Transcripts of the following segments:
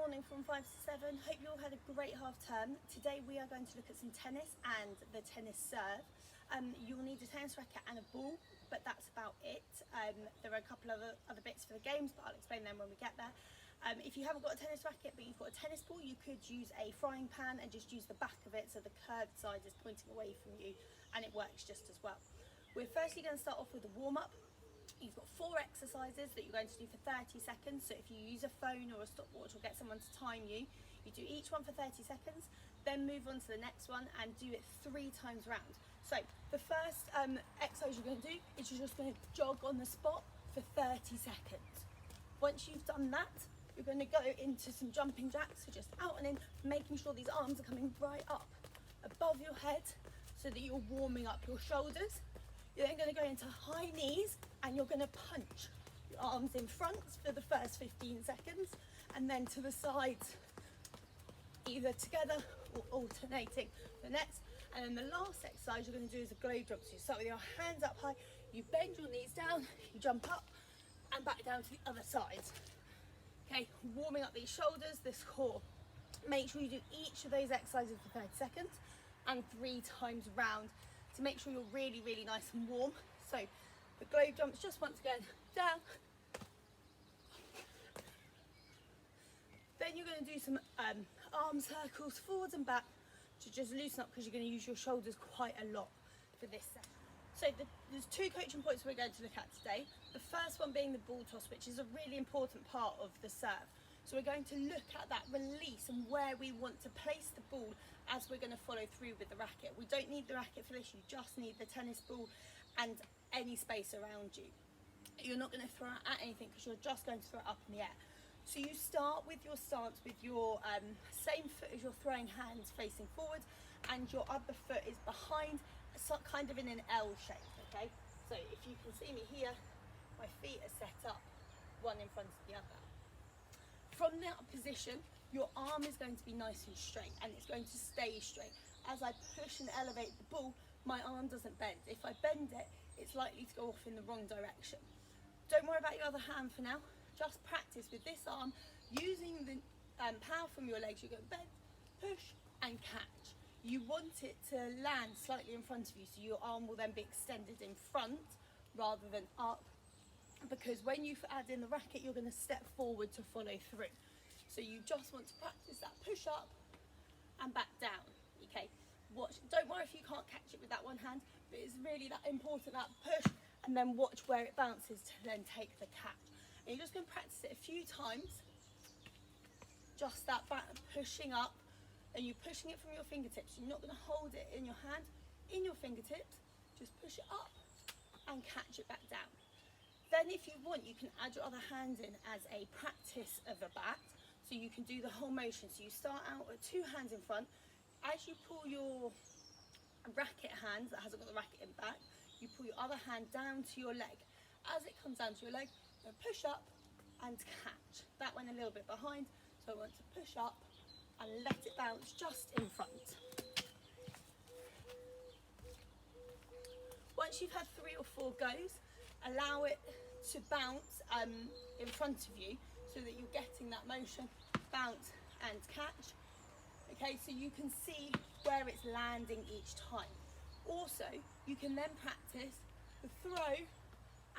morning from 5 to 7. Hope you all had a great half term. Today we are going to look at some tennis and the tennis serve. You'll need a tennis racket and a ball, but that's about it. There are a couple of other bits for the games, but I'll explain them when we get there. If you haven't got a tennis racket but you've got a tennis ball, you could use a frying pan and just use the back of it so the curved side is pointing away from you, and it works just as well. We're firstly going to start off with a warm-up. You've got 4 exercises that you're going to do for 30 seconds. So if you use a phone or a stopwatch or get someone to time you, you do each one for 30 seconds, then move on to the next one and do it 3 times round. So the first exercise you're going to do is you're just going to jog on the spot for 30 seconds. Once you've done that, you're going to go into some jumping jacks, so just out and in, making sure these arms are coming right up above your head so that you're warming up your shoulders. You're then going to go into high knees and you're going to punch your arms in front for the first 15 seconds and then to the sides, either together or alternating the next. And then the last exercise you're going to do is a globe drop. So you start with your hands up high, you bend your knees down, you jump up and back down to the other side. Okay, warming up these shoulders, this core. Make sure you do each of those exercises for 30 seconds and 3 times round to make sure you're really, really nice and warm. So the globe jumps, just once again, down. Then you're going to do some arm circles forwards and back to just loosen up because you're going to use your shoulders quite a lot for this session. So there's 2 coaching points we're going to look at today. The first one being the ball toss, which is a really important part of the serve. So we're going to look at that release and where we want to place the ball as we're going to follow through with the racket. We don't need the racket for this, you just need the tennis ball and any space around you. You're not going to throw it at anything because you're just going to throw it up in the air. So you start with your stance with your same foot as your throwing hands facing forward and your other foot is behind, so kind of in an L shape, okay? So if you can see me here, my feet are set up, one in front of the other. From that position, your arm is going to be nice and straight and it's going to stay straight. As I push and elevate the ball, my arm doesn't bend. If I bend it, it's likely to go off in the wrong direction. Don't worry about your other hand for now. Just practice with this arm, using the power from your legs. You're going to bend, push and catch. You want it to land slightly in front of you, so your arm will then be extended in front rather than up, because when you add in the racket, you're going to step forward to follow through. So you just want to practice that push up and back down, okay? Watch, don't worry if you can't catch it with that one hand, but it's really that important, that push, and then watch where it bounces to then take the catch. And you're just going to practice it a few times, just that back pushing up, and you're pushing it from your fingertips. You're not going to hold it in your hand, in your fingertips, just push it up and catch it back down. Then if you want, you can add your other hand in as a practice of a bat, so you can do the whole motion. So you start out with 2 hands in front. As you pull your racket hand that hasn't got the racket in back, you pull your other hand down to your leg. As it comes down to your leg, you push up and catch. That went a little bit behind, so I want to push up and let it bounce just in front. Once you've had 3 or 4 goes, allow it to bounce in front of you so that you're getting that motion, bounce and catch. Okay, so you can see where it's landing each time. Also, you can then practice the throw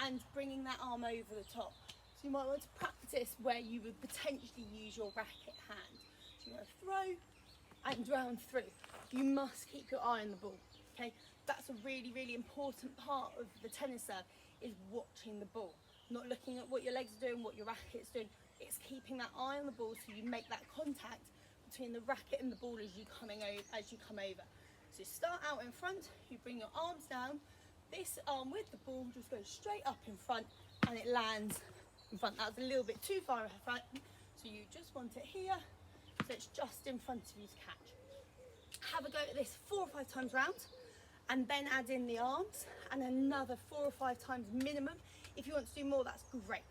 and bringing that arm over the top. So you might want to practice where you would potentially use your racket hand. So you're going to throw and round through. You must keep your eye on the ball, okay? That's a really, really important part of the tennis serve, is watching the ball. Not looking at what your legs are doing, what your racket's doing. It's keeping that eye on the ball so you make that contact between the racket and the ball as you come over. So start out in front, you bring your arms down, this arm with the ball just goes straight up in front and it lands in front. That's a little bit too far in front, so you just want it here, so it's just in front of you to catch. Have a go at this 4 or 5 times round and then add in the arms and another 4 or 5 times minimum. If you want to do more, that's great.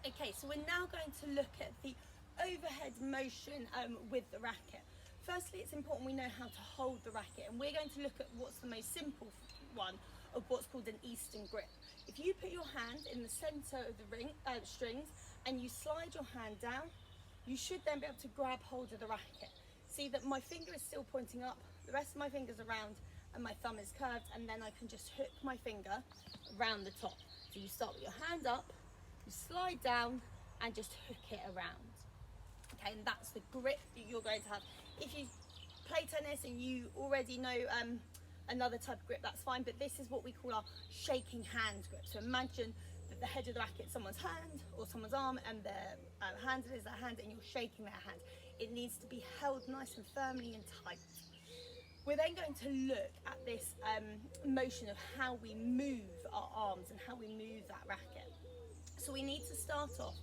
Okay, so we're now going to look at the overhead motion with the racket. Firstly, it's important we know how to hold the racket, and we're going to look at what's the most simple one of what's called an Eastern grip. If you put your hand in the centre of the strings and you slide your hand down, You should then be able to grab hold of the racket. See that my finger is still pointing up, the rest of my fingers are round, and my thumb is curved, and then I can just hook my finger around the top. So you start with your hand up, you slide down, and just hook it around. Okay, and that's the grip that you're going to have. If you play tennis and you already know another type of grip, that's fine, but this is what we call our shaking hand grip. So imagine that the head of the racket is someone's hand or someone's arm, and their hand is their hand, and you're shaking their hand. It needs to be held nice and firmly and tight. We're then going to look at this motion of how we move our arms and how we move that racket. So we need to start off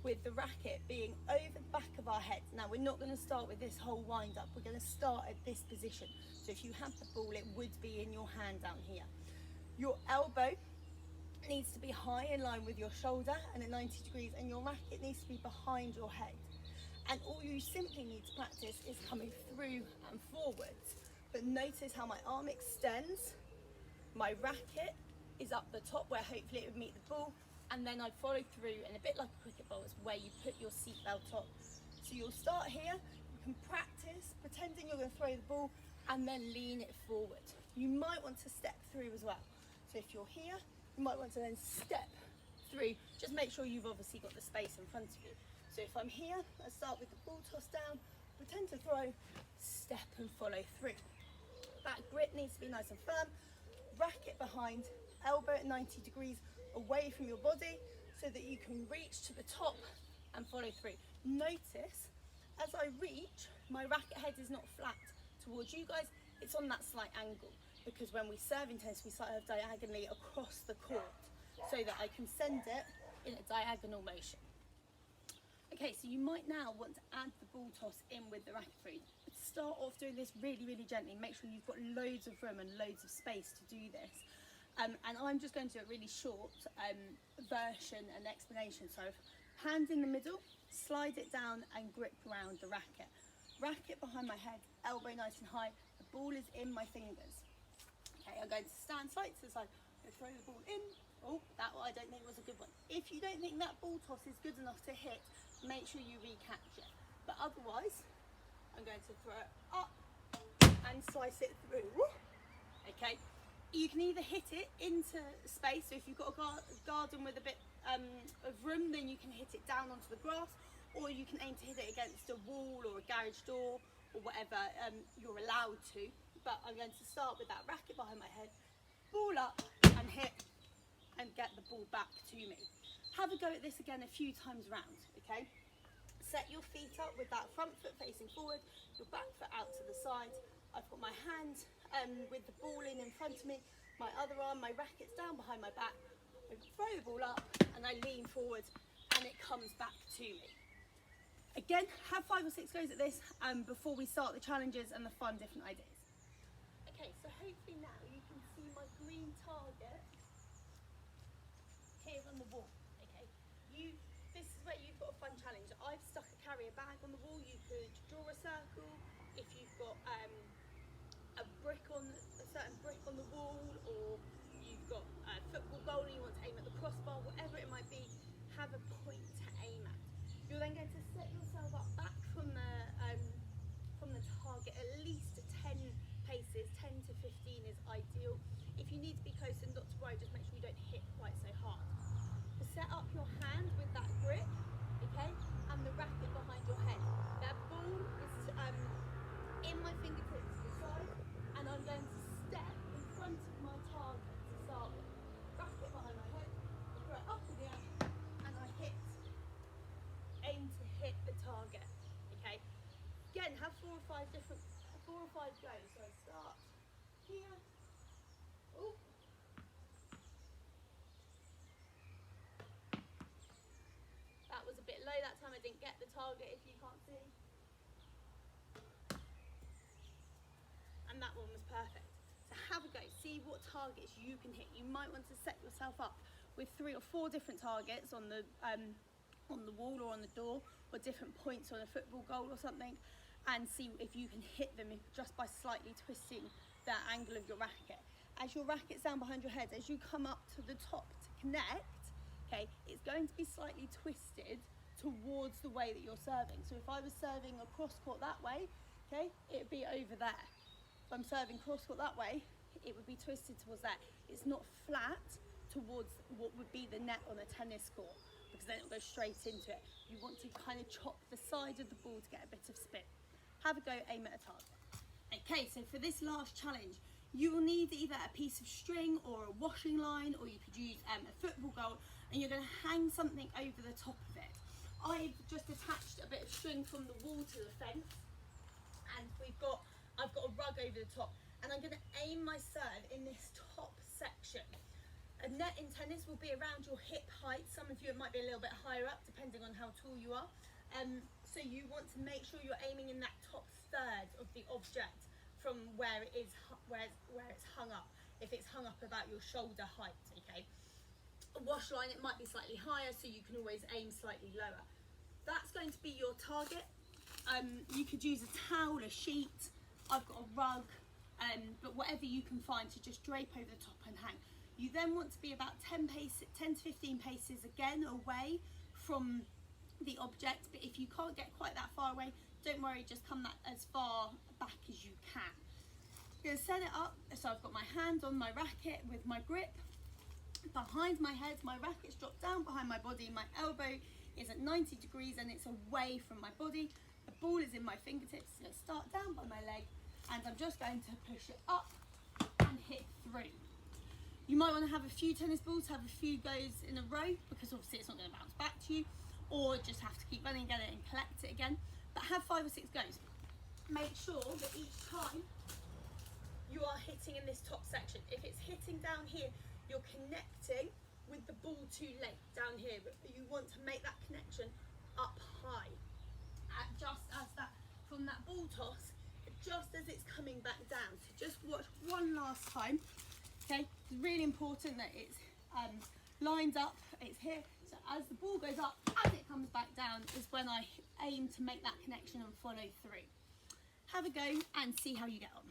with the racket being over the back of our head. Now we're not going to start with this whole wind up, we're going to start at this position. So if you have the ball, it would be in your hand down here. Your elbow needs to be high in line with your shoulder and at 90 degrees, and your racket needs to be behind your head. And all you simply need to practice is coming through and forwards. But notice how my arm extends, my racket is up the top where hopefully it would meet the ball, and then I follow through, and a bit like a cricket ball, it's where you put your seatbelt on. So you'll start here, you can practice pretending you're going to throw the ball and then lean it forward. You might want to step through as well. So if you're here, you might want to then step through. Just make sure you've obviously got the space in front of you. So if I'm here, I start with the ball toss down, pretend to throw, step and follow through. That grip needs to be nice and firm, racket behind, elbow at 90 degrees away from your body so that you can reach to the top and follow through. Notice as I reach, my racket head is not flat towards you guys, it's on that slight angle, because when we serve in tennis we serve diagonally across the court so that I can send it in a diagonal motion. Okay, so you might now want to add the ball toss in with the racket through. Start off doing this really, really gently. Make sure you've got loads of room and loads of space to do this. And I'm just going to do a really short version and explanation. So hand in the middle, slide it down and grip around the racket. Racket behind my head, elbow nice and high. The ball is in my fingers. Okay, I'm going to stand side to side. I throw the ball in. Oh, that one I don't think was a good one. If you don't think that ball toss is good enough to hit, make sure you recatch it. But otherwise, I'm going to throw it up and slice it through. Okay, you can either hit it into space, so if you've got a garden with a bit of room, then you can hit it down onto the grass, or you can aim to hit it against a wall or a garage door or whatever you're allowed to. But I'm going to start with that racket behind my head, ball up and hit and get the ball back to me. Have a go at this again a few times round, okay? Set your feet up with that front foot facing forward, your back foot out to the side. I've got my hand with the ball in front of me, my other arm, my racket's down behind my back. I throw the ball up and I lean forward and it comes back to me. Again, have 5 or 6 goes at this before we start the challenges and the fun different ideas. Okay, so hopefully now you can see my green target here on the wall. Okay, this is where you've got a fun challenge. I've stuck a carrier bag on the wall. You could draw a circle. If you've got a certain brick on the wall, or you've got a football goal and you want to aim at the crossbar, whatever it might be, have a point to aim at. You're then going to set yourself up back from the target at least 10 paces. 10 to 15 is ideal. If you need to be closer, not to worry, just make sure you don't hit quite so hard. Set up your hand with that grip, okay, and the racket behind your head. That ball is in my fingertips to the side, and I'm going to step in front of my target to start with. Racket behind my head, I throw it up in the air, and I hit. Aim to hit the target, okay? Again, have 4 or 5 goes. So I start here. Ooh. That was a bit low that time, I didn't get the target if you can't see. And that one was perfect. So have a go, see what targets you can hit. You might want to set yourself up with 3 or 4 different targets on the wall or on the door, or different points on a football goal or something, and see if you can hit them just by slightly twisting the angle of your racket. As your racket's down behind your head, as you come up to the top to connect, okay, it's going to be slightly twisted towards the way that you're serving. So if I was serving a cross court that way, okay, it would be over there. If I'm serving cross court that way, it would be twisted towards that. It's not flat towards what would be the net on a tennis court, because then it'll go straight into it. You want to kind of chop the side of the ball to get a bit of spin. Have a go, aim at a target. Okay, so for this last challenge, you will need either a piece of string or a washing line, or you could use a football goal, and you're going to hang something over the top of it. I've just attached a bit of string from the wall to the fence, and I've got a rug over the top, and I'm going to aim my serve in this top section. A net in tennis will be around your hip height. Some of you, it might be a little bit higher up, depending on how tall you are. So you want to make sure you're aiming in that top third of the object from where it is, where it's hung up. If it's hung up about your shoulder height, okay. A wash line, it might be slightly higher, so you can always aim slightly lower. That's going to be your target. You could use a towel, a sheet. I've got a rug, but whatever you can find to just drape over the top and hang. You then want to be about 10 to 15 paces again away from the object, but if you can't get quite that far away, don't worry, just come that as far back as you can. I'm going to set it up, so I've got my hand on my racket with my grip behind my head, my racket's dropped down behind my body, my elbow is at 90 degrees and it's away from my body. The ball is in my fingertips, so start down by my leg, and I'm just going to push it up and hit through. You might want to have a few tennis balls, have a few goes in a row, because obviously it's not going to bounce back to you, or just have to keep running, get it and collect it again. But have 5 or 6 goes. Make sure that each time you are hitting in this top section. If it's hitting down here, you're connecting with the ball too late down here, but you want to make that connection up high, just as that, from that ball toss, just as it's coming back down. So just watch one last time. Okay, it's really important that it's lined up, it's here, so as the ball goes up, as it comes back down is when I aim to make that connection and follow through. Have a go and see how you get on.